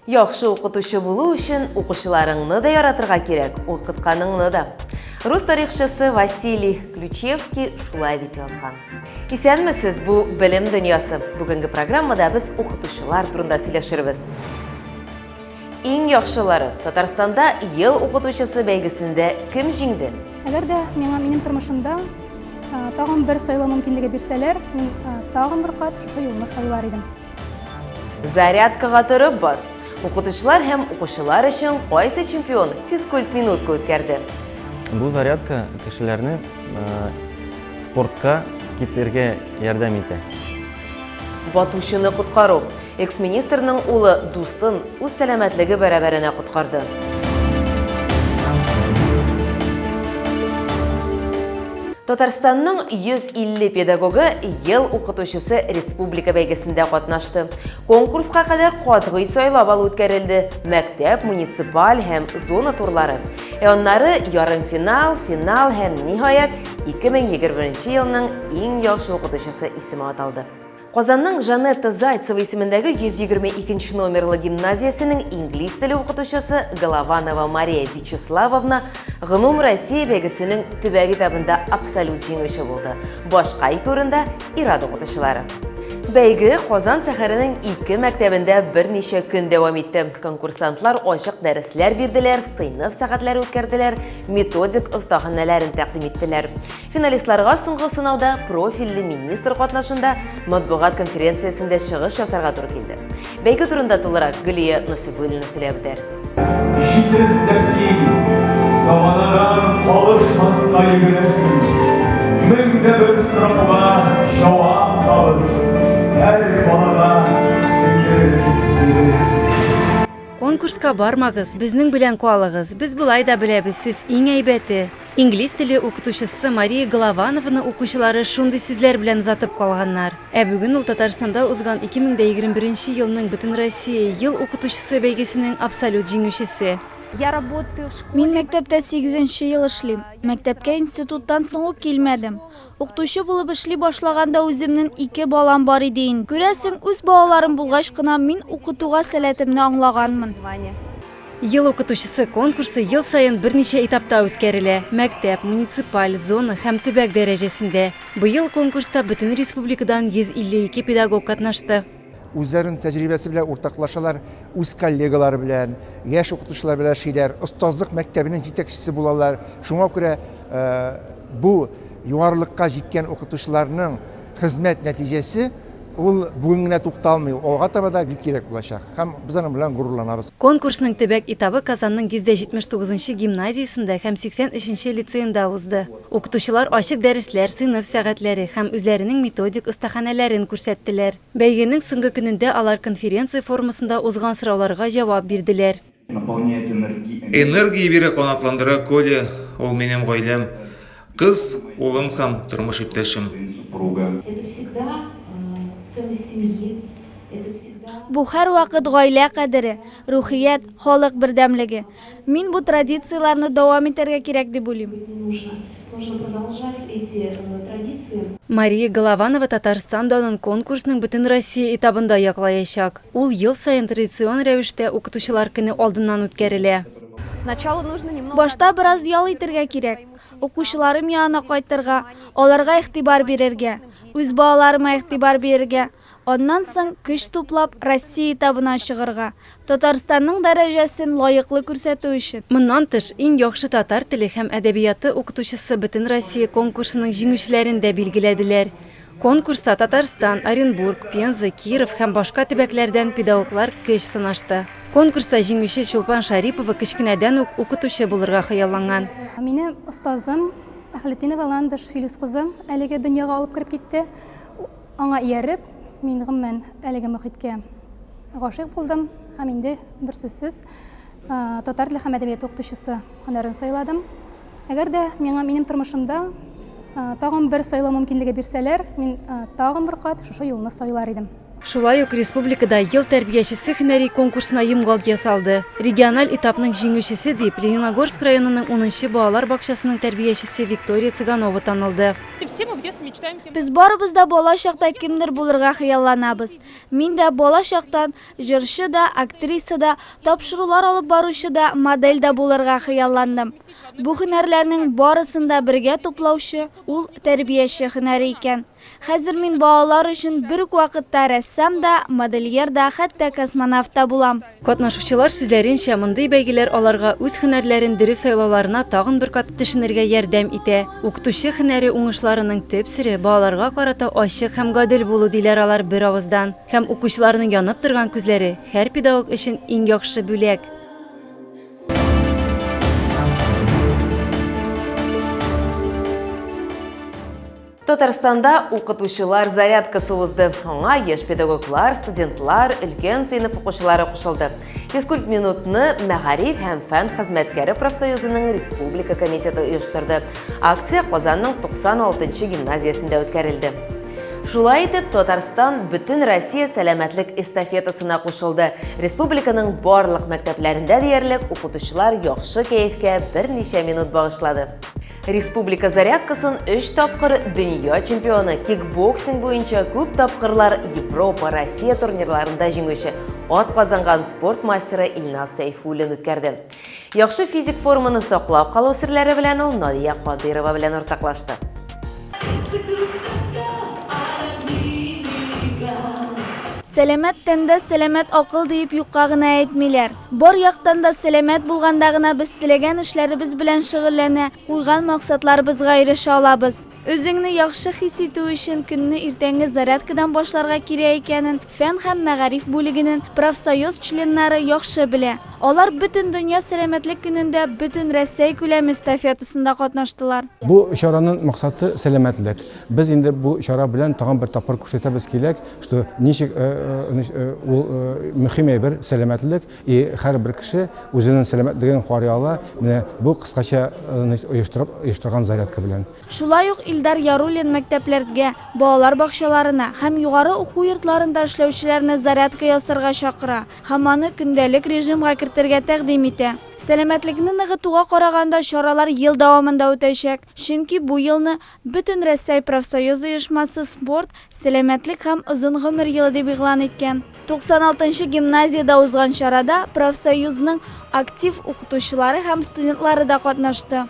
Яхшы укытучы булу өчен укучыларыңны да яратырга кирәк, укытканыңны да. Рус тарихчысы Василий Ключевский шулай дип язган. Исәнмесез, бу белем дөньясы. Бүгенге программада без укытучылар турында сөйләшербез. Иң яхшылары Татарстанда ел укытучысы бәйгесендә кем җиңде? Әгәр дә минем тормышымда тагын бер сайлау мөмкинлеге бирсәләр, мин тагын бер кат шушы юлны сайлар идем. Зарядкага торып бас. Укытучылар һәм укучылар өчен кайсы чемпион физкульт минутка үткәрде? Бу зарядка кешеләрне спортка китәргә ярдәм итә. Батушыны коткару. Экс-министрның улы дустын үз сәламәтлеге бәрабәренә коткарды. Татарстанның 150 педагогы ел укытучысы республика бәйгесендә катнашты. Конкурска кадәр катгый сайлау алу үткәрелде. Мәктәп, муниципаль һәм зона турлары. Аннары ярым финал, финал һәм ниһаять 2021 елның иң яхшы укытучысы исеме аталды. Казанның Жанетта Зайцева исемендәге 122 номерлы гимназиясенең инглиз теле укытучысы Голованова Мария Вячеславовна Гомум Россия бәйгесенең төбәк этабында абсолют җиңүче булды. Башка ике урында ирада укытучылары. Бәйге Казан шәһәренең 2 мәктәбендә берничә көн дәвам итте. Конкурсантлар ачык дәресләр бирделәр, сыйныф сәгатьләре үткәрделәр, методик остаханәләрен тәкъдим иттеләр. Финалистларга соңгы сынауда профильле министр катнашында матбугат конференциясендә чыгыш ясарга туры килде. Бәйге турында тулырак Гөлия Насыйбуллина сөйләп бирде. Заманадан калышмаска йөгерәсең, меңдә бер сорауга җавап табып, һәр балага сеңдереп бирәсең. Конкурска бармагыз, безнең белән калыгыз. Без булай да беләбез, сез иң әйбәте. Инглиз теле укытучысы Мария Голованованы укучылары шундый сүзләр белән узатып калганнар. Бүген ул Татарстанда узган 2021 елның Бөтен Россия ел укытучысы бәйгесенең абсолют җиңүчесе. Мин мәктәптә 8нче ел эшлим. Мәктәпкә институттан соң ук килмәдем. Укытучы булып эшли башлаганда үземнең 2 балам бар иде инде. Күрәсең, үз балаларым булгач кына мин укытуга сәләтемне аңлаганмын. Ел укытучысы конкурсы ел сайын берничә этапта үткәрелә. Мәктәп, муниципаль, зона һәм төбәк дәрәҗәсендә. Быел конкурста бөтен республикадан 152 педагог катнашты. Үзләренең тәҗрибәсе белән уртаклашалар, үз коллегалары белән, яшь укытучылар белән эшлиләр, остазлык мәктәбенең җитәкчесе булалар. Шуңа күрә бу югарлыкка җиткән укытучыларның хезмәт нәтиҗәсе ул бүген генә тукталмый, алга таба да кирәк булачак. Һәм без аның белән горурланабыз. Конкурсның төбәк этабы Казанның 179 гимназиясендә һәм 83 лицейында узды. Укытучылар ачык дәресләр, сыйныф сәгатьләре һәм үзләренең методик остаханәләрен күрсәттеләр. Бәйгенең соңгы көнендә алар конференция формасында узган сорауларга җавап бирделәр. Энергия бирә, канатландыра Коля, ул минем гаиләм, кыз, улым һәм тормыш иптәшем. Бу һәр вакыт гаилә кадере, рухият, халык бердәмлеге. Мин бу традицияләрне дәвам итәргә кирәк дип уйлыйм. Мария Голованова Татарстан данын конкурсның Бөтен Россия этабында яклаячак. Ул ел сайын традицион рәвештә укытучылар көне алдыннан үткәрелә. Башта бераз ял итәргә кирәк. Укучыларым янына кайтырга, аларга игътибар бирергә, үз балаларыма игътибар бирергә. Оннан соң көч туплап Россия этабына чыгарга, Татарстанның дәрәҗәсен лаеклы күрсәтү өчен. Моннан тыш иң яхшы татар теле һәм әдәбияты укытучысы Бөтен Россия конкурсының җиңүчеләрен дә билгеләделәр. Конкурста Татарстан, Оренбург, Пенза, Киров һәм башка төбәкләрдән педагоглар көч сынашты. Конкурста җиңүче Чулпан Шарипова кечкенәдән үк укытучы булырга хыялланган. Минем остазым Әхлетдинова Ландыш Филус кызым әлеге дөньяга алып кирип китте. Аңа ияреп, мин гомумән әлеге мөхиткә гашыйк булдым һәм инде бер сүзсез татар теле һәм әдәбият укытучысы һөнәрен сайладым. Әгәр дә минем тормышымда тагын бер сайлау мөмкинлеге бирсәләр, мин тагын бер кат шушы юлны сайлар идем. Шулай ук республикада ел тәрбиячесе һөнәри конкурсына йомгак ясалды. Региональ этапның җиңүчесе дип Лениногорск районының 10-нчы балалар бакчасының тәрбиячесе Виктория Цыганова танылды. Без барыбыз да балачакта кимдер булырга хыялланабыз. Мин дә балачактан җырчы да, актриса да, тапшырулар алып баручы да, модель да булырга хыялландым. Бу һөнәрләрнең барысын да бергә туплаучы ул тәрбияче һөнәре икән. Хәзер мин балалар өчен бер үк вакытта рәссам да, модельер да, хәтта космонавт та булам. Катнашучылар сүзләренчә, мондый бәйгеләр аларга үз һөнәрләрен дөрес сайлауларына тагын бер кат төшенергә ярдәм итә. Укытучы һөнәре уңышларының төп сере балаларга карата ачык һәм гадел булу диләр алар бер авыздан. Һәм укучыларның янып торган күзләре һәр педагог өчен иң яхшы бүләк. Татарстанда укытучылар зарядкасы узды. Аңа яшь педагоглар, студентлар, өлкән сыйныф укучылары кушылды. Физкульт минутны Мәгариф һәм фән хезмәткәре профсоюзының республика комитеты оештырды. Акция Казанның 96-нчы гимназиясендә үткәрелде. Шулай итеп, Татарстан бөтен Россия сәламәтлек эстафетасына кушылды. Республиканың барлык мәктәпләрендә диярлек укытучылар яхшы кәефкә берничә минут багышлады. Республика зарядкасын 3 тапкыр дөнья чемпионы, кикбоксинг буенча күп тапкырлар Европа, Россия турнирларында җиңүче, атказанган спорт мастеры Илназ Сәйфуллин үткәрде. Яхшы физик форманы саклап калу серләре белән ул Надия Кадырова белән ортаклашты. Сәламәт тәндә сәламәт акыл дип юкка гына әйтмиләр. Бар яктан да сәламәт булганда гына без теләгән эшләребез белән шөгыльләнә, куйган максатларыбызга ирешә алабыз. Үзеңне яхшы хис итү өчен көнне иртәнге зарядкадан башларга кирәк икәнен фән һәм мәгариф бүлегенең профсоюз членнары яхшы белә. Алар бөтен дөнья сәламәтлек көнендә бөтен Россия күләме эстафетасында катнаштылар. Бу чараның максаты сәламәтлек. Без инде бу чара белән тагын бер тапкыр күрсәтәбез киләк, что ничек ул мөһим бер сәламәтлек и һәрбер кеше үзенең сәламәтлеген карый ала. Менә бу кыскача оештырган зарядка белән. Шулай ук Илдар Яруллин мәктәпләргә, балалар бакчаларына һәм югары уку йортларында эшләүчеләрне зарядка ясарга чакыра, һәм аны көндәлек режимга кертергә тәкъдим итә. Сәламәтлекне ныгытуга караганда чаралар ел дәвамында үтәчәк, чөнки бу елны бөтен Россия профсоюз оешмасы спорт, сәламәтлек һәм озын гомер елы дип игълан иткән. 96-нчы гимназиядә узган чарада профсоюзның актив укытучылары һәм студентлары да катнашты.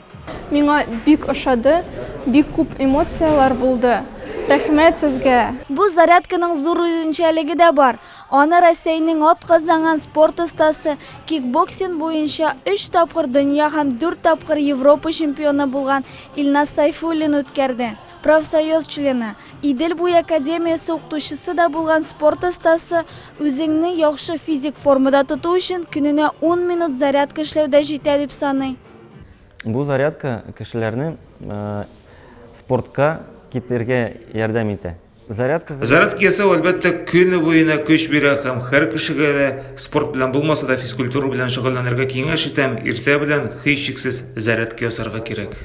Миңа бик ошады, бик күп эмоциялар булды. Рәхмәт сезгә. Бу зарядканың зур үзенчәлеге дә бар. Аны Россиянең атказанган спорт остасы, кикбоксинг буенча 3 тапкыр дөнья һәм 4 тапкыр Европа чемпионы булган Илназ Сәйфуллин үткәрде. Профсоюз члены, Идел буй академиясе укытучысы да булган спорт остасы үзеңне яхшы физик формада тоту өчен көненә 10 минут зарядка эшләүдә җитә дип саный. Бу зарядка кешеләрне спортка китергә ярдәм итә. Зарядка ясау әлбәттә көне буена көч бирә һәм һәр кешегә дә спорт белән булмаса да физкультура белән шөгыльләнергә киңәш итәм. Иртә белән һичшиксез зарядка ясарга кирәк.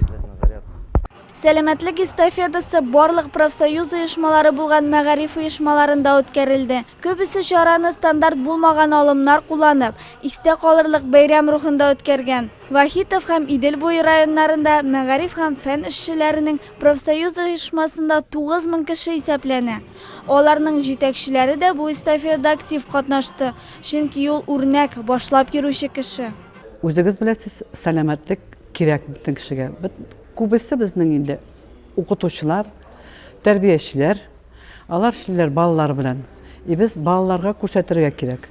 Сәламәтлек эстафетасы барлык профсоюз оешмалары булган мәгариф оешмаларында үткәрелде. Күбесе чараны стандарт булмаган алымнар кулланып, истә калырлык бәйрәм рухында үткәргән. Вахитов һәм Идел буй районнарында мәгариф һәм фән эшчеләренең профсоюз оешмасында 9000 кеше исәпләнә. Аларның җитәкчеләре дә бу эстафетада актив катнашты, чөнки ул үрнәк башлап йөрүче кеше. Үзегез беләсез, сәламәтлек кирәк бөтен кешегә. Күбесе безнең инде укытучылар, тәрбиячеләр, алар эшләр балалар белән. Без балаларга күрсәтергә кирәк.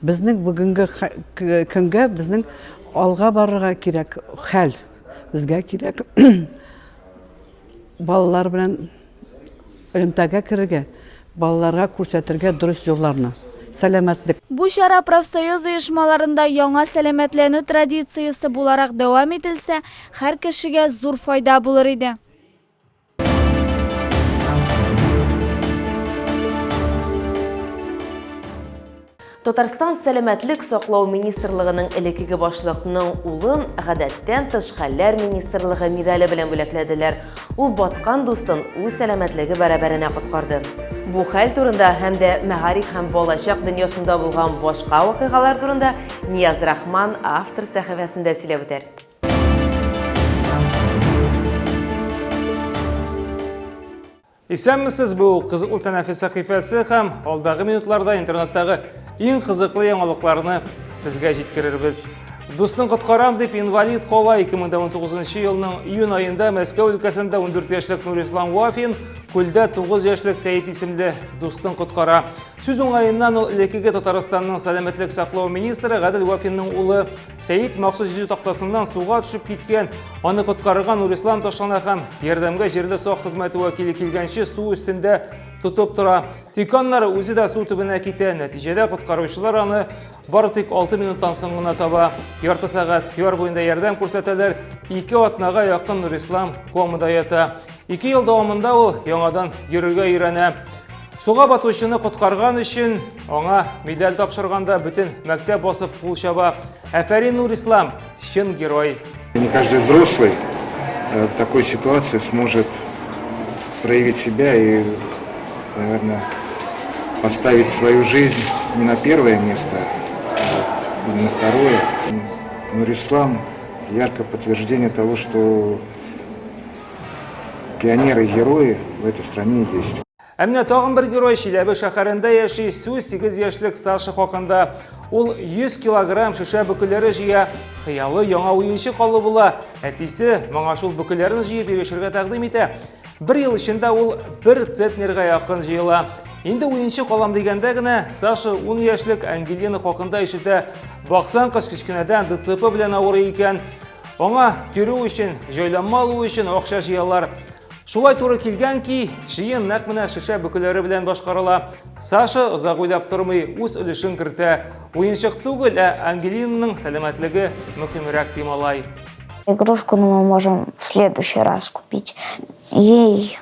Безнең бүгенге көнгә безнең алга барырга кирәк хәл. Безгә кирәк балалар белән элемтәгә керергә, балаларга күрсәтергә дөрес юлларны. Сәламәтлек. Бу чара профсоюз оешмаларында яңа сәламәтләнү традициясе буларак дәвам ителсә, һәр кешегә зур файда булыр иде. Татарстан сәламәтлек саклау министрлыгының элеккеге башлыгының улын гадәттән тыш хәлләр министрлыгы медале белән бүләкләделәр. Ул баткан дустын үз сәламәтлеге бәрабәренә коткарды. Бу хәл турында һәм дә мәгариф һәм болашак дөньясында булган башка вакыйгалар турында Нияз Рахман автор сәхифәсендә сөйләп үтәр. Исәнмесез, бу кызыклы тәнәфес сәхифәсе һәм алдагы минутларда интернеттагы иң кызыклы яңалыкларны сезгә җиткерербез. Дустын коткарам дип инвалид кала 2019 елның июнь айында Мәскәү өлкәсендә 14 яшьлек Нурислам Вафин күлдә 9 яшьлек Сәйит исемле дустын коткара. Сүз уңаеннан ул элекеге Татарстанның сәламәтлек саклау министры Гадел Вафинның улы Сәйит махсус йөзү тактасыннан суга төшеп киткән. Аны коткарган Нурислам ташлана һәм ярдәмгә җирдә сак хезмәте вәкиле килгәнче су өстендә тутып тора. Тик аннары үзе дә су төбенә китә. Нәтиҗәдә коткаручылар аны бары тик 6 минуттан соң гына таба. Ярты сәгать яр буенда ярдәм күрсәтәләр. 2 атнага якын Нурислам комада ята. 2 ел дәвамында ул яңадан йөрергә өйрәнә. Суга батучыны коткарган өчен аңа медаль тапшырганда бөтен мәктәп басып кул чаба. Афәрин Нурислам, чын герой. Не каждый взрослый в такой ситуации сможет проявить себя и, наверное, поставить свою жизнь не на первое место, а на второе. Нурислам – яркое подтверждение того, что пионеры и герои в этой стране есть. Әмне тагын бер герой Чиләбе шәһәрендә яши, 8 яшьлек Саша хакында. Ул 100 килограмм шешә бөкеләре җыя, хыялы яңа уенчы калы була. Әтисе моңа шул бөкеләрне җыеп ирешергә тәкъдим итә. 1 ел эчендә ул 1 центнерга якын җыела. Инде уенчы калам дигәндә генә Саша 10 яшьлек Ангелина хакында ишетә. Баксан кычкычкынадан ДЦП белән авырый икән. Аңа йөрү өчен, җайланма алу өчен акча җыялар. Шулай туры килгән ки, җыен нәкъ менә шешә бөкеләре белән башкарыла. Саша озак уйлап тормый, үз өлешен кертә. Уенчык түгел, Ангелинаның сәламәтлеге мөһимрәк тималай. Игрушку мы можем в следующий раз купить. Ей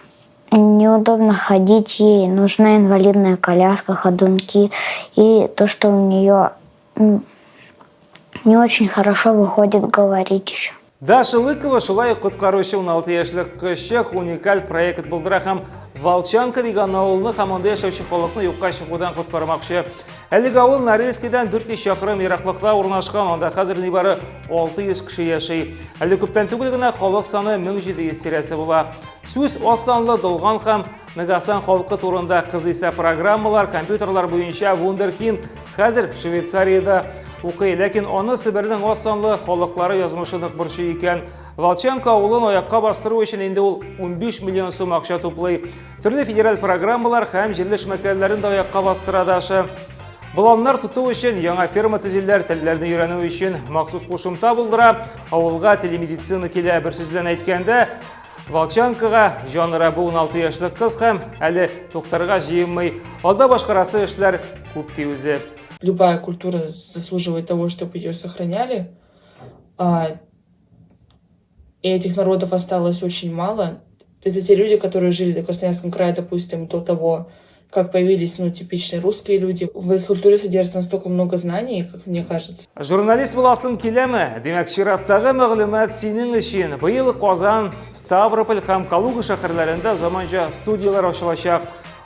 неудобно ходить, ей нужна инвалидная коляска, ходунки. И то, что у нее не очень хорошо выходит говорить еще. Даша Лыкова шулай коткаручы 16 яшьлек кызчык уникаль проект булдыра һәм Волчанка дигән авылны һәм анда яшәүче халыкны юкка чыгудан коткармакчы. Әлеге авыл Норильскидан 400 чакрым ераклыкта урнашкан, анда хәзер нибары 600 кеше яши. Әле күптән түгел генә халык саны 1700 тирәсе була. Сүз асанлы долган һәм Нагасан халкы турында кызыйса программалар, компьютерлар буенча Вундеркинд хәзер Швейцариядә укый, ләкин аны Себернең асанлы халыклары язмышының борчы икән. Волчанка авылын аякка бастыру өчен инде ул 15 миллион сум акча туплый. Төрле федераль программалар һәм җирле эшмәкәрләрен дә аякка бастыра Даша. Балалар тоту өчен яңа ферма төзеләр, телләрне өйрәнү өчен махсус кушымта булдыра. Авылга телемедицина килә, бер сүз белән әйткәндә, Волчанкага җанра бу 16 яшьлек кыз һәм әле туктарга җыенмый. Алда башкарасы эшләр күп ди үзе. Любая культура заслуживает того, чтобы ее сохраняли. И этих народов осталось очень мало. Это те люди, которые жили в Красноярском крае, допустим, до того, как появились типичные русские люди. В их культуре содержится настолько много знаний, как мне кажется. Журналист буласың киләме? Демәк, чираттагы мәгълүмат синең өчен. Быел Казан, Ставрополь һәм Калуга шәһәрләрендә заманча студиялар ачылачак.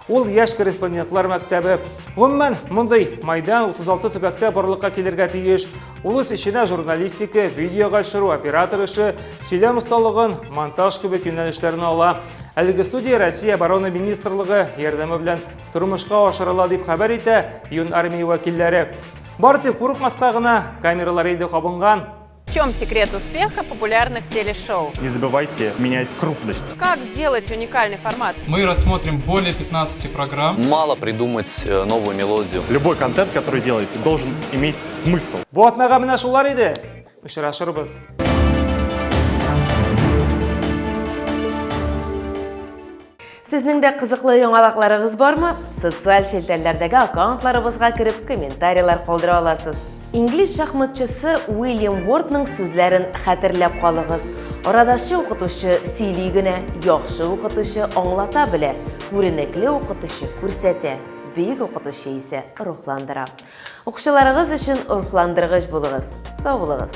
Ул яшь корреспондентлар мәктәбе. Гомумән, мондый майдан 36 төбәктә барлыкка килергә тиеш. Ул үз иченә журналистика, видеога төшерү, оператор эше, сөйләм осталыгын, монтаж кебек юнәлешләрне ала. Әлеге студия Россия оборона министрлыгы ярдәме белән тормышка ашырыла дип хәбәр итә Юн армия вәкилләре. Бары тик курыкмаска гына камералар иде кабынган. В чем секрет успеха популярных телешоу? Не забывайте менять крупность. Как сделать уникальный формат? Мы рассмотрим более 15 программ. Мало придумать новую мелодию. Любой контент, который делаете, должен иметь смысл. Бу атнага менә шулар иде. Очрашырбыз. Сезнең дә кызыклы яңалыкларыгыз бармы? Социаль челтәрләрдәге аккаунтларыбызга кереп комментарийлар калдыра аласыз. Инглиз шахматчысы Уильям Уортның сүзләрен хәтерләп калыгыз. Арадашы укытучы сөйли генә, яхшы укытучы аңлата белә, күренекле укытучы күрсәтә, бөек укытучы исә рухландыра. Укучыларыгыз өчен рухландыргыч булыгыз. Сау булыгыз.